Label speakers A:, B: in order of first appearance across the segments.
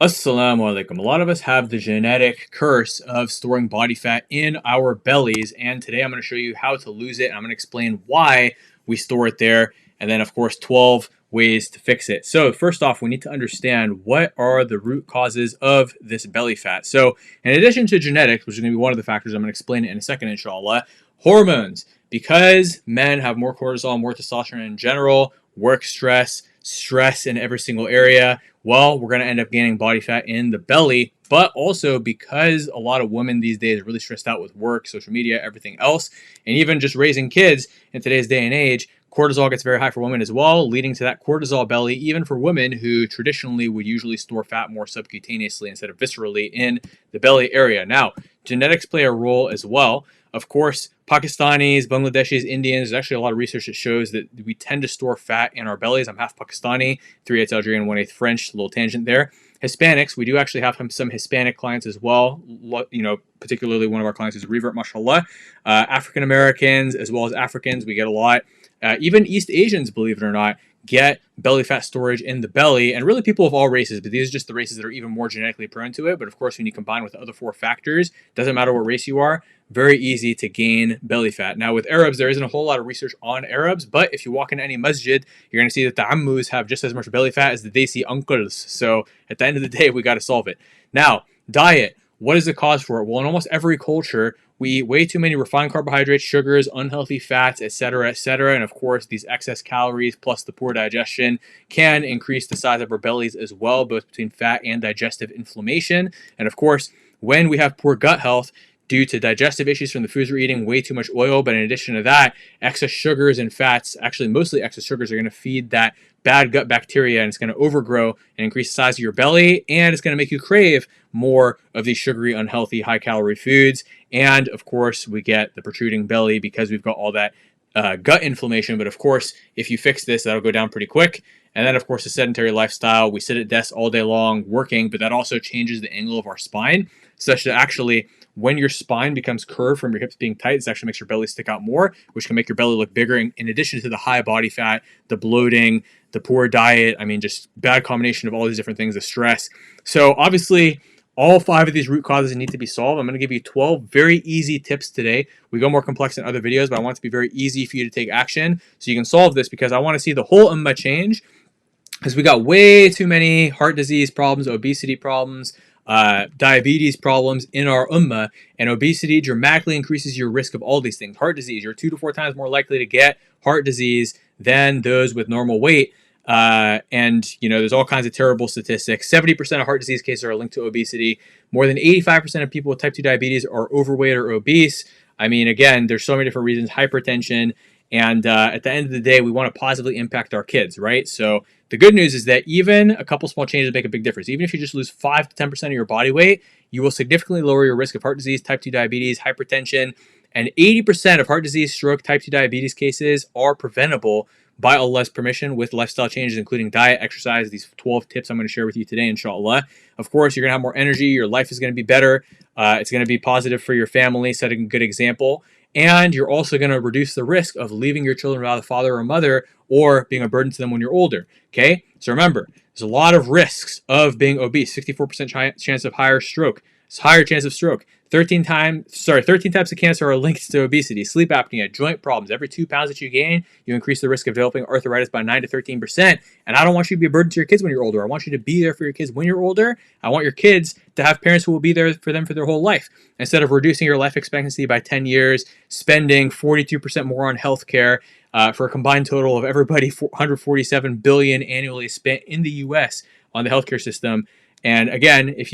A: Assalamu alaikum. A lot of us have the genetic curse of storing body fat in our bellies, and today I'm going to show you how to lose it. I'm going to explain why we store it there, and then, of course, 12 ways to fix it. So, first off, we need to understand what are the root causes of this belly fat. So, in addition to genetics, which is going to be one of the factors, I'm going to explain it in a second, inshallah, hormones. Because men have more cortisol, more testosterone in general, work stress in every single area, well, we're going to end up gaining body fat in the belly. But also because a lot of women these days are really stressed out with work, social media, everything else, and even just raising kids in today's day and age, cortisol gets very high for women as well, leading to that cortisol belly, even for women who traditionally would usually store fat more subcutaneously instead of viscerally in the belly area. Now, genetics play a role as well. Of course, Pakistanis, Bangladeshis, Indians, there's actually a lot of research that shows that we tend to store fat in our bellies. I'm half Pakistani, 3/8 Algerian, 1/8 French, little tangent there. Hispanics, we do actually have some Hispanic clients as well, particularly one of our clients is a revert, mashallah. African Americans, as well as Africans, we get a lot. Even East Asians, believe it or not, get belly fat storage in the belly, and really people of all races, but these are just the races that are even more genetically prone to it. But of course, when you combine with the other four factors, doesn't matter what race you are, very easy to gain belly fat. Now with Arabs, there isn't a whole lot of research on Arabs, but if you walk into any masjid, you're going to see that the ammus have just as much belly fat as the desi uncles. So at the end of the day, we got to solve it. Now, diet. What is the cause for it? Well, in almost every culture, we eat way too many refined carbohydrates, sugars, unhealthy fats, etc., etc. And of course, these excess calories plus the poor digestion can increase the size of our bellies as well, both between fat and digestive inflammation. And of course, when we have poor gut health, due to digestive issues from the foods we're eating, way too much oil. But in addition to that, excess sugars and fats, actually mostly excess sugars, are going to feed that bad gut bacteria, and it's going to overgrow and increase the size of your belly, and it's going to make you crave more of these sugary, unhealthy, high-calorie foods. And of course, we get the protruding belly because we've got all that gut inflammation. But of course, if you fix this, that'll go down pretty quick. And then, of course, the sedentary lifestyle. We sit at desks all day long working, but that also changes the angle of our spine, such that actually when your spine becomes curved from your hips being tight, this actually makes your belly stick out more, which can make your belly look bigger. In addition to the high body fat, the bloating, the poor diet, just bad combination of all these different things, the stress. So obviously, all 5 of these root causes need to be solved. I'm going to give you 12 very easy tips today. We go more complex in other videos, but I want it to be very easy for you to take action so you can solve this, because I want to see the whole ummah change, because we got way too many heart disease problems, obesity problems, diabetes problems in our ummah, and obesity dramatically increases your risk of all these things. Heart disease, you're 2 to 4 times more likely to get heart disease than those with normal weight. There's all kinds of terrible statistics. 70% of heart disease cases are linked to obesity. More than 85% of people with type 2 diabetes are overweight or obese. Again, there's so many different reasons, hypertension. And at the end of the day, we want to positively impact our kids, right? So the good news is that even a couple small changes make a big difference. Even if you just lose 5 to 10% of your body weight, you will significantly lower your risk of heart disease, type 2 diabetes, hypertension. And 80% of heart disease, stroke, type 2 diabetes cases are preventable by Allah's permission with lifestyle changes, including diet, exercise, these 12 tips I'm going to share with you today, In Shaa Allah. Of course, you're going to have more energy. Your life is going to be better. It's going to be positive for your family, setting a good example. And you're also going to reduce the risk of leaving your children without a father or mother, or being a burden to them when you're older. Okay? So remember, there's a lot of risks of being obese. 64% chance of higher chance of stroke. 13 types of cancer are linked to obesity. Sleep apnea, joint problems. Every 2 pounds that you gain, you increase the risk of developing arthritis by 9 to 13%. And I don't want you to be a burden to your kids when you're older. I want you to be there for your kids when you're older. I want your kids to have parents who will be there for them for their whole life. Instead of reducing your life expectancy by 10 years, spending 42% more on healthcare, for a combined total of everybody, $147 billion annually spent in the U.S. on the healthcare system. And again, if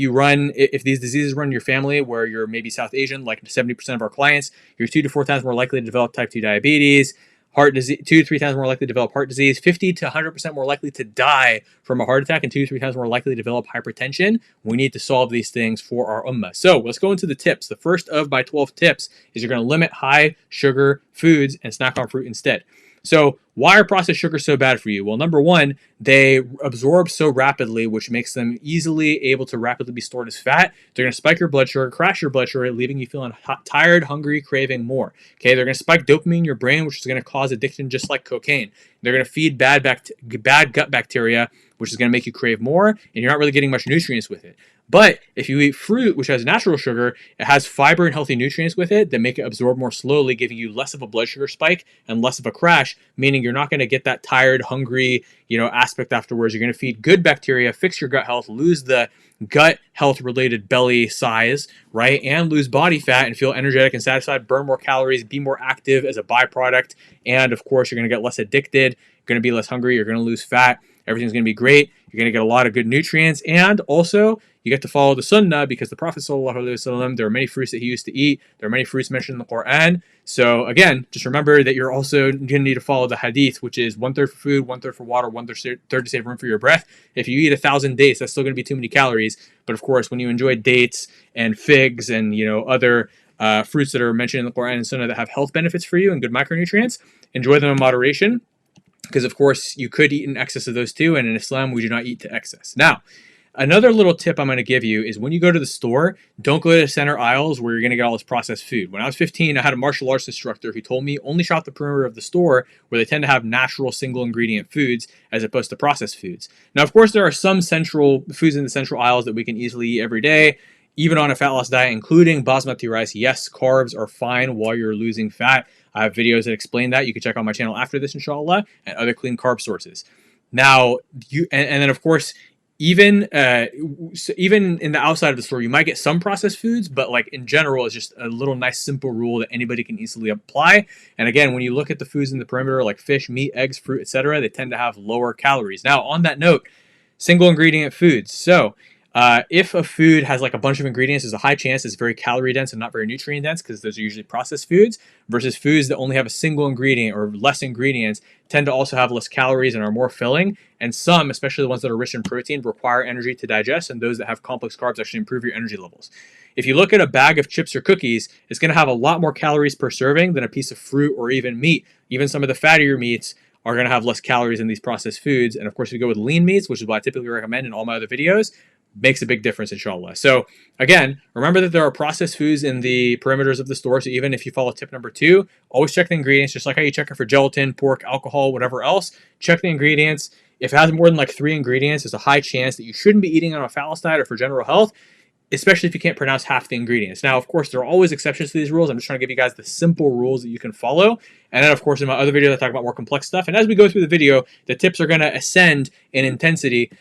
A: these diseases run in your family, where you're maybe South Asian, like 70% of our clients, you're 2 to 4 times more likely to develop type 2 diabetes, heart disease, 2 to 3 times more likely to develop heart disease, 50 to 100% more likely to die from a heart attack, and 2 to 3 times more likely to develop hypertension. We need to solve these things for our ummah. So let's go into the tips. The first of my 12 tips is you're going to limit high sugar foods and snack on fruit instead. So why are processed sugars so bad for you? Well, number one, they absorb so rapidly, which makes them easily able to rapidly be stored as fat. They're going to spike your blood sugar, crash your blood sugar, leaving you feeling tired, hungry, craving more. Okay, they're going to spike dopamine in your brain, which is going to cause addiction just like cocaine. They're going to feed bad gut bacteria, which is going to make you crave more, and you're not really getting much nutrients with it. But if you eat fruit, which has natural sugar, it has fiber and healthy nutrients with it that make it absorb more slowly, giving you less of a blood sugar spike and less of a crash, meaning you're not going to get that tired, hungry, aspect afterwards. You're going to feed good bacteria, fix your gut health, lose the gut health related belly size, right? And lose body fat and feel energetic and satisfied, burn more calories, be more active as a byproduct. And of course, you're going to get less addicted, you're going to be less hungry, you're going to lose fat. Everything's going to be great. You're going to get a lot of good nutrients. And also, you get to follow the sunnah because the Prophet ﷺ, there are many fruits that he used to eat. There are many fruits mentioned in the Quran. So again, just remember that you're also going to need to follow the hadith, which is 1/3 for food, 1/3 for water, 1/3 to save room for your breath. If you eat 1,000 dates, that's still going to be too many calories. But of course, when you enjoy dates and figs and other fruits that are mentioned in the Quran and sunnah that have health benefits for you and good micronutrients, enjoy them in moderation. Because of course, you could eat in excess of those too. And in Islam, we do not eat to excess. Now, another little tip I'm going to give you is when you go to the store, don't go to the center aisles where you're going to get all this processed food. When I was 15, I had a martial arts instructor who told me only shop the perimeter of the store where they tend to have natural single ingredient foods as opposed to processed foods. Now, of course, there are some central foods in the central aisles that we can easily eat every day, even on a fat loss diet, including basmati rice. Yes, carbs are fine while you're losing fat. I have videos that explain that. You can check out my channel after this, In Shaa Allah, and other clean carb sources. Now, and then of course, even in the outside of the store, you might get some processed foods, but like in general, it's just a little nice simple rule that anybody can easily apply. And again, when you look at the foods in the perimeter, like fish, meat, eggs, fruit, etc., they tend to have lower calories. Now, on that note, single ingredient foods. So if a food has like a bunch of ingredients, there's a high chance it's very calorie dense and not very nutrient dense because those are usually processed foods, versus foods that only have a single ingredient or less ingredients tend to also have less calories and are more filling. And some, especially the ones that are rich in protein, require energy to digest, and those that have complex carbs actually improve your energy levels. If you look at a bag of chips or cookies, it's going to have a lot more calories per serving than a piece of fruit or even meat. Even some of the fattier meats are going to have less calories in these processed foods. And of course, if you go with lean meats, which is what I typically recommend in all my other videos, makes a big difference, inshallah. So again, remember that there are processed foods in the perimeters of the store. So even if you follow tip number 2, always check the ingredients, just like how you check it for gelatin, pork, alcohol, whatever else. Check the ingredients. If it has more than like 3 ingredients, there's a high chance that you shouldn't be eating on a fat loss diet or for general health, especially if you can't pronounce half the ingredients. Now, of course, there are always exceptions to these rules. I'm just trying to give you guys the simple rules that you can follow. And then, of course, in my other videos, I talk about more complex stuff. And as we go through the video, the tips are going to ascend in intensity,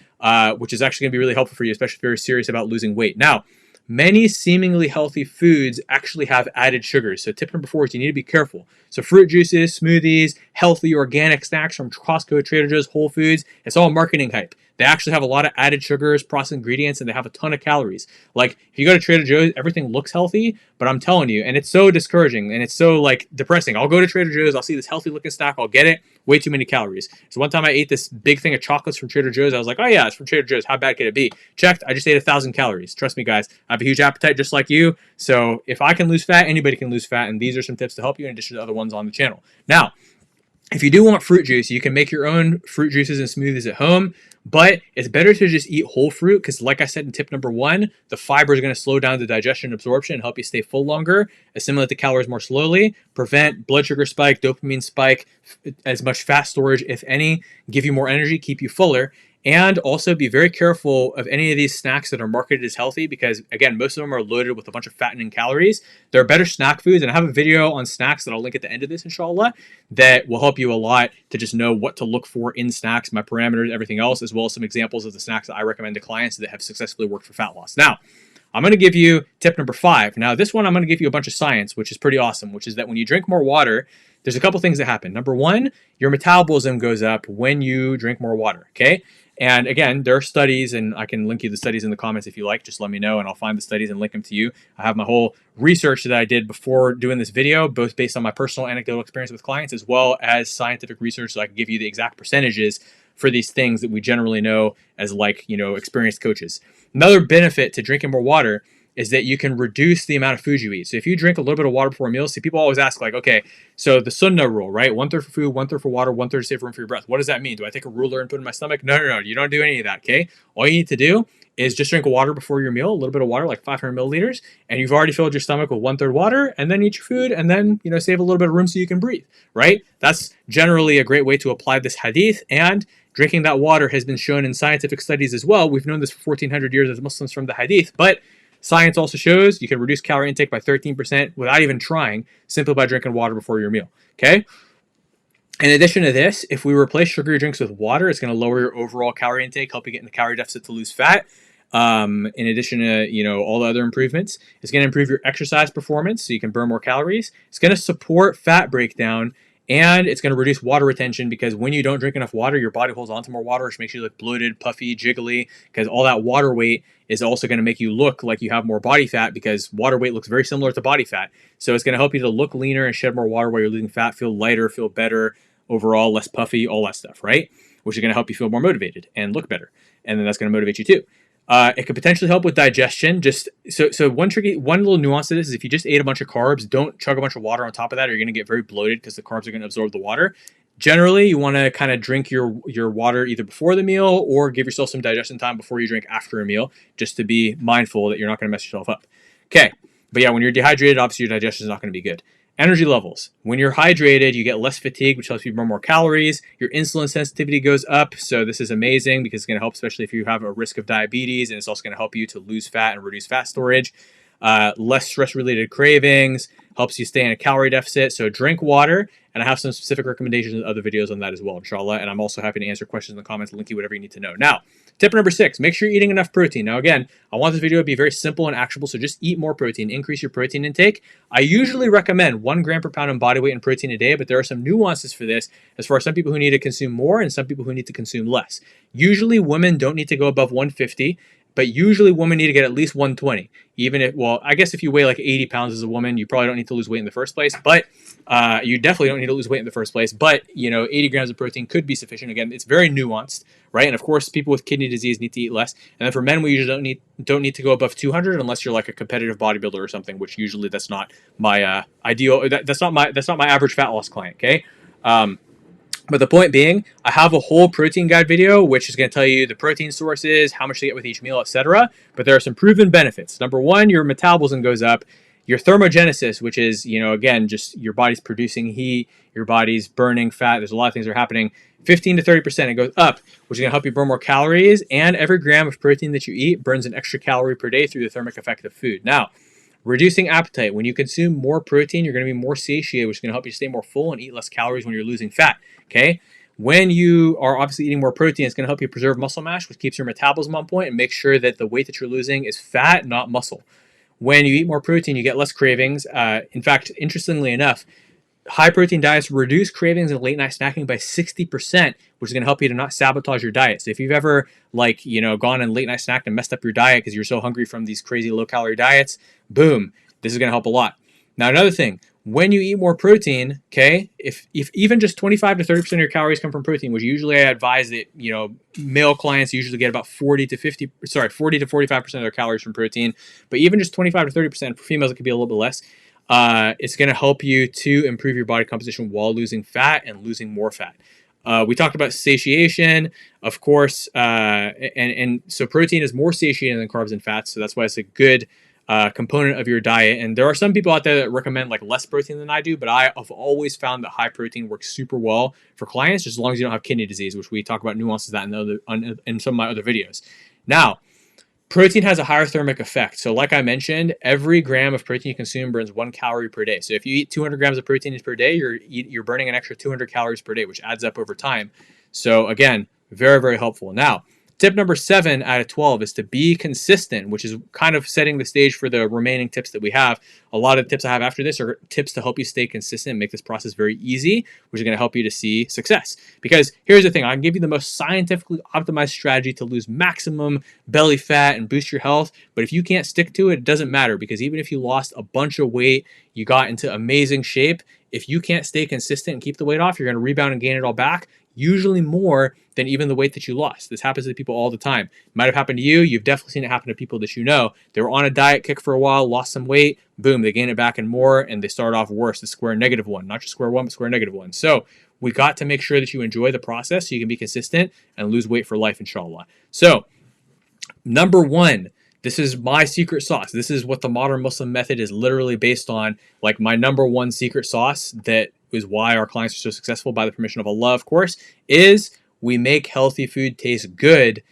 A: which is actually going to be really helpful for you, especially if you're serious about losing weight. Now, many seemingly healthy foods actually have added sugars. So tip number 4 is you need to be careful. So fruit juices, smoothies, healthy organic snacks from Costco, Trader Joe's, Whole Foods, it's all marketing hype. They actually have a lot of added sugars, processed ingredients, and they have a ton of calories. Like if you go to Trader Joe's, everything looks healthy, but I'm telling you, and it's so discouraging and it's so like depressing. I'll go to Trader Joe's, I'll see this healthy looking snack, I'll get it, way too many calories. So one time I ate this big thing of chocolates from Trader Joe's. I was like, oh yeah, it's from Trader Joe's. How bad could it be? Checked, I just ate 1,000 calories. Trust me, guys, I have a huge appetite just like you. So if I can lose fat, anybody can lose fat. And these are some tips to help you in addition to other ones on the channel. Now, if you do want fruit juice, you can make your own fruit juices and smoothies at home, but it's better to just eat whole fruit because like I said in tip number 1, the fiber is going to slow down the digestion and absorption and help you stay full longer, assimilate the calories more slowly, prevent blood sugar spike, dopamine spike, as much fat storage, if any, give you more energy, keep you fuller. And also be very careful of any of these snacks that are marketed as healthy because, again, most of them are loaded with a bunch of fattening calories. There are better snack foods, and I have a video on snacks that I'll link at the end of this, inshallah, that will help you a lot to just know what to look for in snacks, my parameters, everything else, as well as some examples of the snacks that I recommend to clients that have successfully worked for fat loss. Now, I'm going to give you tip number 5. Now, this one I'm going to give you a bunch of science, which is pretty awesome, which is that when you drink more water, there's a couple things that happen. Number 1, your metabolism goes up when you drink more water, okay? And again, there are studies, and I can link you the studies in the comments if you like. Just let me know, and I'll find the studies and link them to you. I have my whole research that I did before doing this video, both based on my personal anecdotal experience with clients, as well as scientific research, so I can give you the exact percentages for these things that we generally know as like, experienced coaches. Another benefit to drinking more water is that you can reduce the amount of food you eat. So if you drink a little bit of water before meals, see, people always ask like, okay, so the sunnah rule, right? 1/3 for food, 1/3 for water, 1/3 to save room for your breath. What does that mean? Do I take a ruler and put it in my stomach? No. You don't do any of that, okay? All you need to do is just drink water before your meal, a little bit of water, like 500 milliliters, and you've already filled your stomach with 1/3 water, and then eat your food, and then, save a little bit of room so you can breathe, right? That's generally a great way to apply this hadith, and Drinking that water has been shown in scientific studies as well. We've known this for 1400 years as Muslims from the Hadith, but science also shows you can reduce calorie intake by 13% without even trying, simply by drinking water before your meal. Okay? In addition to this, if we replace sugary drinks with water, it's going to lower your overall calorie intake, help you get in the calorie deficit to lose fat. In addition to all the other improvements, it's going to improve your exercise performance, so you can burn more calories. It's going to support fat breakdown, and it's going to reduce water retention, because when you don't drink enough water, your body holds onto more water, which makes you look bloated, puffy, jiggly, because all that water weight is also going to make you look like you have more body fat, because water weight looks very similar to body fat. So it's going to help you to look leaner and shed more water while you're losing fat, feel lighter, feel better overall, less puffy, all that stuff, right? Which is going to help you feel more motivated and look better. And then that's going to motivate you too. It could potentially help with digestion. Just so one little nuance to this is, if you just ate a bunch of carbs, don't chug a bunch of water on top of that, or you're going to get very bloated because the carbs are going to absorb the water. Generally, you want to kind of drink your water either before the meal, or give yourself some digestion time before you drink after a meal, just to be mindful that you're not going to mess yourself up. Okay, but yeah, when you're dehydrated, obviously your digestion is not going to be good. Energy levels. When you're hydrated, you get less fatigue, which helps you burn more calories. Your insulin sensitivity goes up. So this is amazing, because it's going to help, especially if you have a risk of diabetes. And it's also going to help you to lose fat and reduce fat storage. Less stress-related cravings. Helps you stay in a calorie deficit. So drink water. And I have some specific recommendations in other videos on that as well, inshallah. And I'm also happy to answer questions in the comments, link you whatever you need to know. Now, tip number 6, make sure you're eating enough protein. Now, again, I want this video to be very simple and actionable, so just eat more protein, increase your protein intake. I usually recommend 1 gram per pound in body weight in protein a day, but there are some nuances for this, as far as some people who need to consume more and some people who need to consume less. Usually, women don't need to go above 150. But usually women need to get at least 120. Even if, well, I guess if you weigh like 80 pounds as a woman, you probably don't need to lose weight in the first place. But you definitely don't need to lose weight in the first place. But 80 grams of protein could be sufficient. Again, it's very nuanced, right? And of course, people with kidney disease need to eat less. And then for men, we usually don't need to go above 200 unless you're like a competitive bodybuilder or something, which usually that's not my ideal. That's not my average fat loss client. Okay. But the point being, I have a whole protein guide video, which is going to tell you the protein sources, how much to get with each meal, etc. But there are some proven benefits. Number 1, your metabolism goes up. Your thermogenesis, which is, again, just your body's producing heat, your body's burning fat. There's a lot of things that are happening. 15 to 30% it goes up, which is going to help you burn more calories. And every gram of protein that you eat burns an extra calorie per day through the thermic effect of food. Now, reducing appetite. When you consume more protein, you're going to be more satiated, which is going to help you stay more full and eat less calories when you're losing fat. Okay? When you are obviously eating more protein, it's going to help you preserve muscle mass, which keeps your metabolism on point and makes sure that the weight that you're losing is fat, not muscle. When you eat more protein, you get less cravings. In fact, interestingly enough, high protein diets reduce cravings and late night snacking by 60%, which is going to help you to not sabotage your diet. So if you've ever gone and late night snacked and messed up your diet because you're so hungry from these crazy low calorie diets, boom, this is going to help a lot. Now, another thing, when you eat more protein, okay, if even just 25 to 30% of your calories come from protein, which usually I advise that, male clients usually get about 40 to 45% of their calories from protein, but even just 25 to 30%, for females it could be a little bit less. It's going to help you to improve your body composition while losing fat and losing more fat. We talked about satiation, of course, and so protein is more satiating than carbs and fats, so that's why it's a good component of your diet. And there are some people out there that recommend less protein than I do, but I have always found that high protein works super well for clients, just as long as you don't have kidney disease, which we talk about nuances of that in some of my other videos. Now, protein has a higher thermic effect. So like I mentioned, every gram of protein you consume burns 1 calorie per day. So if you eat 200 grams of protein per day, you're burning an extra 200 calories per day, which adds up over time. So again, very, very helpful. Now, tip number 7 out of 12 is to be consistent, which is kind of setting the stage for the remaining tips that we have. A lot of the tips I have after this are tips to help you stay consistent and make this process very easy, which is going to help you to see success. Because here's the thing, I can give you the most scientifically optimized strategy to lose maximum belly fat and boost your health, but if you can't stick to it, it doesn't matter, because even if you lost a bunch of weight, you got into amazing shape, if you can't stay consistent and keep the weight off, you're going to rebound and gain it all back, usually more than even the weight that you lost. This happens to people all the time. It might have happened to you. You've definitely seen it happen to people that you know. They were on a diet kick for a while, lost some weight, boom, they gain it back and more, and they start off worse, the square negative one. Not just square one, but square negative one. So we got to make sure that you enjoy the process so you can be consistent and lose weight for life, inshallah. So number 1, this is my secret sauce. This is what the modern Muslim method is literally based on. My number 1 secret sauce that is why our clients are so successful, by the permission of Allah, of course, is we make healthy food taste good,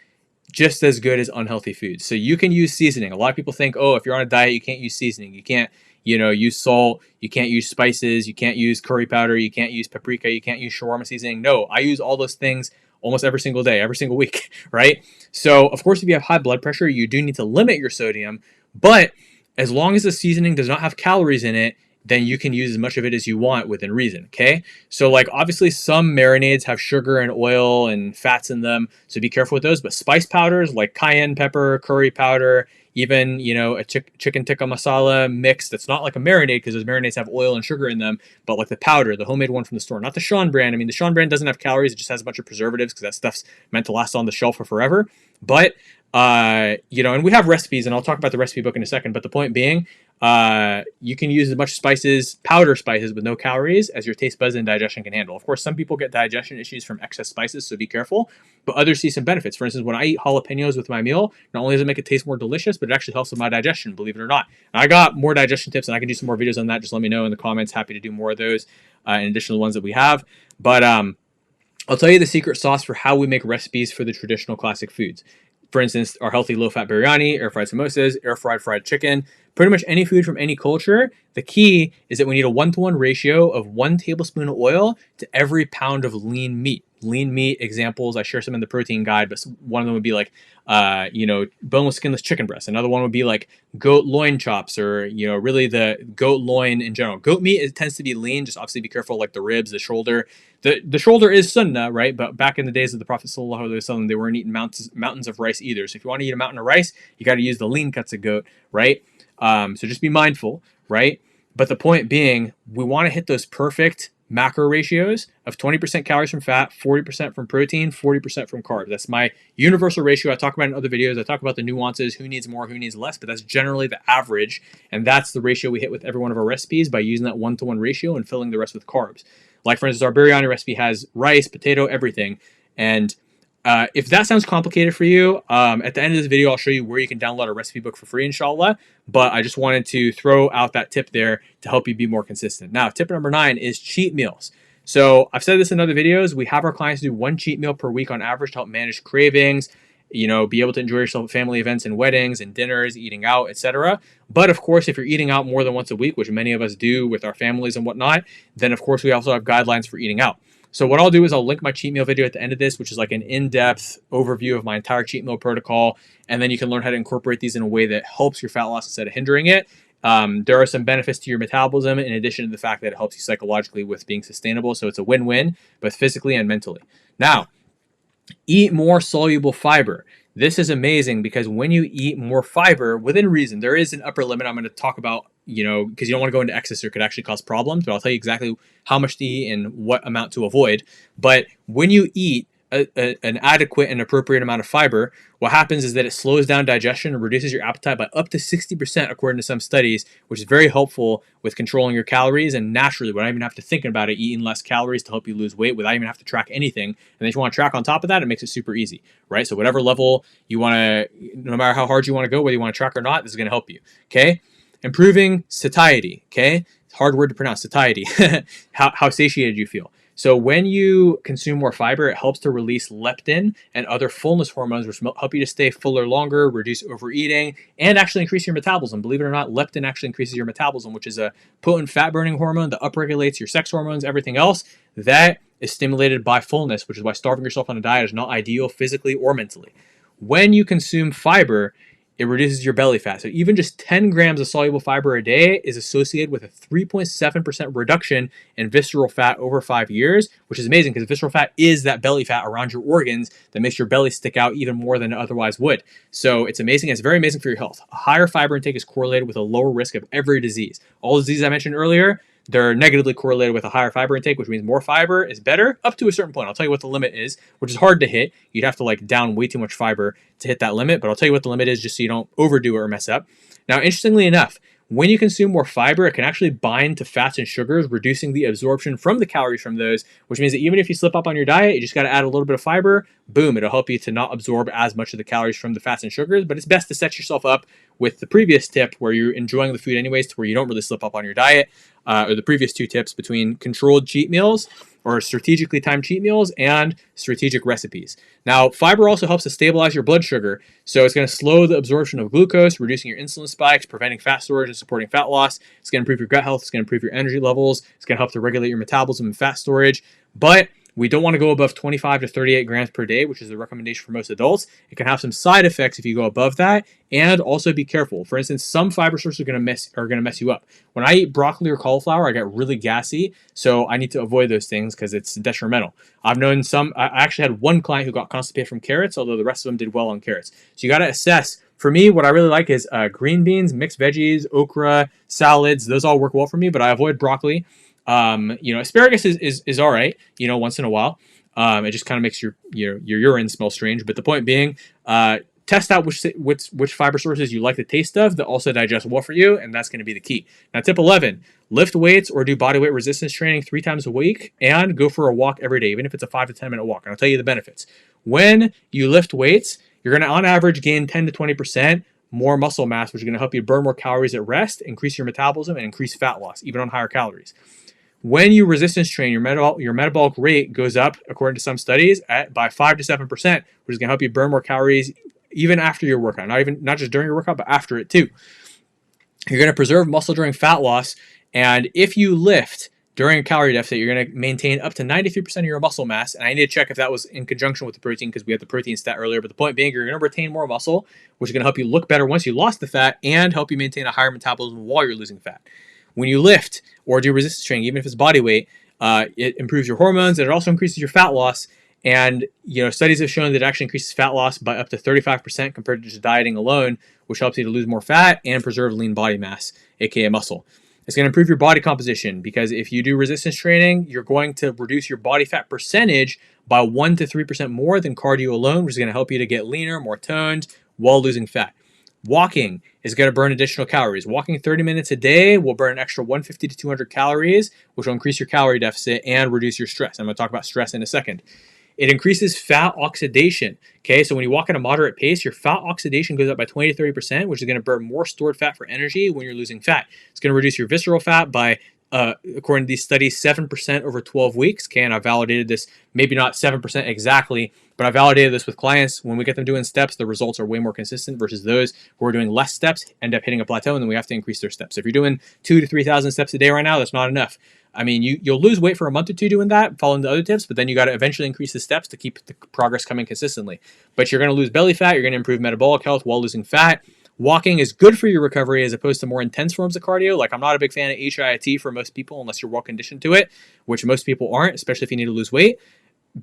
A: just as good as unhealthy foods. So you can use seasoning. A lot of people think, oh, if you're on a diet, you can't use seasoning. You can't, use salt. You can't use spices. You can't use curry powder. You can't use paprika. You can't use shawarma seasoning. No, I use all those things almost every single day, every single week, right? So of course, if you have high blood pressure, you do need to limit your sodium. But as long as the seasoning does not have calories in it, then you can use as much of it as you want within reason. Okay. So like obviously some marinades have sugar and oil and fats in them. So be careful with those. But spice powders like cayenne pepper, curry powder, even, a chicken tikka masala mix that's not like a marinade because those marinades have oil and sugar in them, but like the powder, the homemade one from the store, not the Sean brand. I mean, the Sean brand doesn't have calories. It just has a bunch of preservatives because that stuff's meant to last on the shelf for forever. But, and we have recipes and I'll talk about the recipe book in a second. But the point being, you can use as much spices, powder spices with no calories as your taste buds and digestion can handle. Of course, some people get digestion issues from excess spices, so be careful, but others see some benefits. For instance, when I eat jalapenos with my meal, not only does it make it taste more delicious, but it actually helps with my digestion, believe it or not. And I got more digestion tips and I can do some more videos on that. Just let me know in the comments. Happy to do more of those in addition to the ones that we have. But I'll tell you the secret sauce for how we make recipes for the traditional classic foods. For instance, our healthy low-fat biryani, air-fried samosas, air-fried fried chicken, pretty much any food from any culture. The key is that we need a 1-to-1 ratio of 1 tablespoon of oil to every pound of lean meat. Lean meat examples, I share some in the protein guide, but one of them would be like, boneless, skinless chicken breast. Another one would be like goat loin chops or, really the goat loin in general. Goat meat, it tends to be lean. Just obviously be careful, like the ribs, the shoulder. The shoulder is sunnah, right? But back in the days of the Prophet sallallahu alaihi wasallam, they weren't eating mountains of rice either. So if you want to eat a mountain of rice, you got to use the lean cuts of goat, right? So just be mindful, right? But the point being, we want to hit those perfect macro ratios of 20% calories from fat, 40% from protein, 40% from carbs. That's my universal ratio. I talk about it in other videos. I talk about the nuances, who needs more, who needs less, but that's generally the average. And that's the ratio we hit with every one of our recipes by using that 1-to-1 ratio and filling the rest with carbs. Like for instance, our biryani recipe has rice, potato, everything. And if that sounds complicated for you, at the end of this video, I'll show you where you can download a recipe book for free, In Shaa Allah. But I just wanted to throw out that tip there to help you be more consistent. Now, tip number 9 is cheat meals. So I've said this in other videos. We have our clients do 1 cheat meal per week on average to help manage cravings, be able to enjoy yourself at family events and weddings and dinners, eating out, etc. But of course, if you're eating out more than once a week, which many of us do with our families and whatnot, then of course we also have guidelines for eating out. So what I'll do is I'll link my cheat meal video at the end of this, which is like an in-depth overview of my entire cheat meal protocol. And then you can learn how to incorporate these in a way that helps your fat loss instead of hindering it. There are some benefits to your metabolism in addition to the fact that it helps you psychologically with being sustainable. So it's a win-win, both physically and mentally. Now, eat more soluble fiber. This is amazing because when you eat more fiber, within reason, there is an upper limit I'm going to talk about, because you don't want to go into excess or it could actually cause problems, but I'll tell you exactly how much to eat and what amount to avoid. But when you eat an adequate and appropriate amount of fiber, what happens is that it slows down digestion and reduces your appetite by up to 60% according to some studies, which is very helpful with controlling your calories and naturally without even have to think about it, eating less calories to help you lose weight without even have to track anything. And then if you want to track on top of that, it makes it super easy, right? So whatever level you want to, no matter how hard you want to go, whether you want to track or not, this is going to help you, okay? Improving satiety, okay? Hard word to pronounce, satiety. how satiated you feel. So when you consume more fiber, it helps to release leptin and other fullness hormones, which help you to stay fuller longer, reduce overeating, and actually increase your metabolism. Believe it or not, leptin actually increases your metabolism, which is a potent fat-burning hormone that upregulates your sex hormones, everything else. That is stimulated by fullness, which is why starving yourself on a diet is not ideal physically or mentally. When you consume fiber, it reduces your belly fat. So even just 10 grams of soluble fiber a day is associated with a 3.7% reduction in visceral fat over 5 years, which is amazing because visceral fat is that belly fat around your organs that makes your belly stick out even more than it otherwise would. So it's amazing. It's very amazing for your health. A higher fiber intake is correlated with a lower risk of every disease. All the diseases I mentioned earlier, they're negatively correlated with a higher fiber intake, which means more fiber is better up to a certain point. I'll tell you what the limit is, which is hard to hit. You'd have to like down way too much fiber to hit that limit, but I'll tell you what the limit is just so you don't overdo it or mess up. Now, interestingly enough, when you consume more fiber, it can actually bind to fats and sugars, reducing the absorption from the calories from those, which means that even if you slip up on your diet, you just got to add a little bit of fiber, boom, it'll help you to not absorb as much of the calories from the fats and sugars. But it's best to set yourself up with the previous tip where you're enjoying the food anyways to where you don't really slip up on your diet, or the previous 2 tips between controlled cheat meals or strategically timed cheat meals and strategic recipes. Now, fiber also helps to stabilize your blood sugar. So it's going to slow the absorption of glucose, reducing your insulin spikes, preventing fat storage and supporting fat loss. It's going to improve your gut health. It's going to improve your energy levels. It's going to help to regulate your metabolism and fat storage. But we don't want to go above 25 to 38 grams per day, which is the recommendation for most adults. It can have some side effects if you go above that, and also be careful. For instance, some fiber sources are going to mess you up. When I eat broccoli or cauliflower, I get really gassy, so I need to avoid those things because it's detrimental. I've known some. I actually had one client who got constipated from carrots, although the rest of them did well on carrots. So you got to assess. For me, what I really like is green beans, mixed veggies, okra, salads. Those all work well for me, but I avoid broccoli. Asparagus is all right, once in a while. It just kind of makes your urine smell strange. But the point being, test out which fiber sources you like the taste of that also digest well for you, and that's going to be the key. Now, tip 11, lift weights or do body weight resistance training 3 times a week and go for a walk every day, even if it's a 5 to 10 minute walk. And I'll tell you the benefits. When you lift weights, you're going to, on average, gain 10 to 20% more muscle mass, which is going to help you burn more calories at rest, increase your metabolism, and increase fat loss, even on higher calories. When you resistance train, your metabolic rate goes up, according to some studies, by 5 to 7%, which is going to help you burn more calories even after your workout. Not just during your workout, but after it too. You're going to preserve muscle during fat loss, and if you lift during a calorie deficit, you're going to maintain up to 93% of your muscle mass. And I need to check if that was in conjunction with the protein because we had the protein stat earlier. But the point being, you're going to retain more muscle, which is going to help you look better once you lost the fat and help you maintain a higher metabolism while you're losing fat. When you lift or do resistance training, even if it's body weight, it improves your hormones and it also increases your fat loss. And studies have shown that it actually increases fat loss by up to 35% compared to just dieting alone, which helps you to lose more fat and preserve lean body mass, aka muscle. It's going to improve your body composition because if you do resistance training, you're going to reduce your body fat percentage by 1 to 3% more than cardio alone, which is going to help you to get leaner, more toned while losing fat. Walking is going to burn additional calories. Walking 30 minutes a day will burn an extra 150 to 200 calories, which will increase your calorie deficit and reduce your stress. I'm going to talk about stress in a second. It increases fat oxidation. Okay, so when you walk at a moderate pace, your fat oxidation goes up by 20 to 30%, which is going to burn more stored fat for energy when you're losing fat. It's going to reduce your visceral fat by, according to these studies, 7% over 12 weeks. Okay, and I validated this, maybe not 7% exactly, but I validated this with clients. When we get them doing steps, the results are way more consistent versus those who are doing less steps, end up hitting a plateau, and then we have to increase their steps. If you're doing 2,000 to 3,000 steps a day right now, that's not enough. I mean, you'll lose weight for a month or two doing that, following the other tips, but then you got to eventually increase the steps to keep the progress coming consistently. But you're going to lose belly fat, you're going to improve metabolic health while losing fat. Walking is good for your recovery as opposed to more intense forms of cardio. Like, I'm not a big fan of HIIT for most people unless you're well conditioned to it, which most people aren't, especially if you need to lose weight.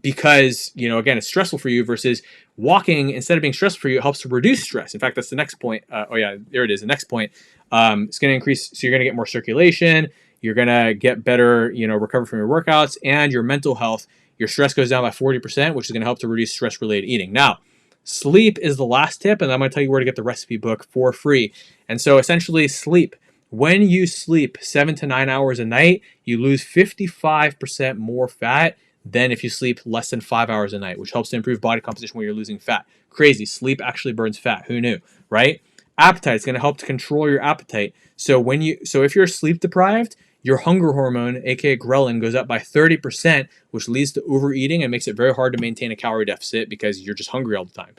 A: Because, again, it's stressful for you versus walking, instead of being stressful for you, it helps to reduce stress. In fact, that's the next point. There it is. The next point. It's going to increase. So you're going to get more circulation. You're going to get better, recover from your workouts and your mental health. Your stress goes down by 40%, which is going to help to reduce stress-related eating. Now, sleep is the last tip, and I'm going to tell you where to get the recipe book for free. And so essentially, sleep. When you sleep 7 to 9 hours a night, you lose 55% more fat than if you sleep less than 5 hours a night, which helps to improve body composition when you're losing fat. Crazy. Sleep actually burns fat. Who knew, right? Appetite is going to help to control your appetite. So if you're sleep deprived, your hunger hormone, aka ghrelin, goes up by 30%, which leads to overeating and makes it very hard to maintain a calorie deficit because you're just hungry all the time.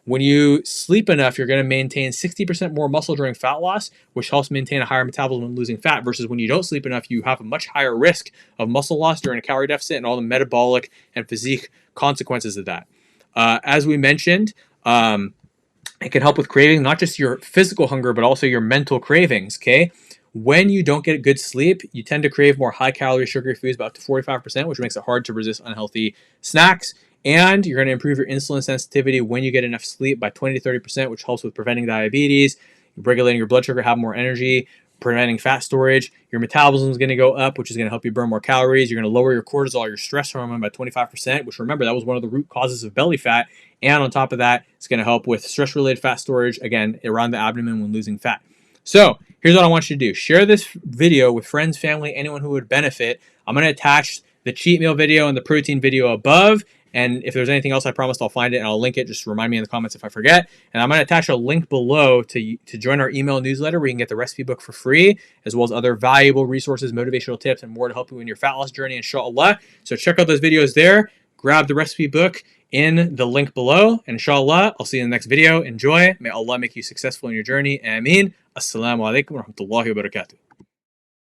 A: When you sleep enough, you're going to maintain 60% more muscle during fat loss, which helps maintain a higher metabolism when losing fat, versus when you don't sleep enough, you have a much higher risk of muscle loss during a calorie deficit and all the metabolic and physique consequences of that. As we mentioned, it can help with craving, not just your physical hunger, but also your mental cravings, okay? When you don't get good sleep, you tend to crave more high-calorie, sugary foods by up to 45%, which makes it hard to resist unhealthy snacks. And you're going to improve your insulin sensitivity when you get enough sleep by 20 to 30%, which helps with preventing diabetes, regulating your blood sugar, have more energy, preventing fat storage. Your metabolism is going to go up, which is going to help you burn more calories. You're going to lower your cortisol, your stress hormone, by 25%, which, remember, that was one of the root causes of belly fat. And on top of that, it's going to help with stress-related fat storage, again, around the abdomen when losing fat. So here's what I want you to do. Share this video with friends, family, anyone who would benefit. I'm going to attach the cheat meal video and the protein video above. And if there's anything else, I promised I'll find it and I'll link it. Just remind me in the comments if I forget. And I'm going to attach a link below to join our email newsletter where you can get the recipe book for free, as well as other valuable resources, motivational tips, and more to help you in your fat loss journey, inshallah. So check out those videos there. Grab the recipe book in the link below. And inshallah, I'll see you in the next video. Enjoy. May Allah make you successful in your journey. Ameen. Assalamu alaikum wa rahmatullahi wa barakatuh.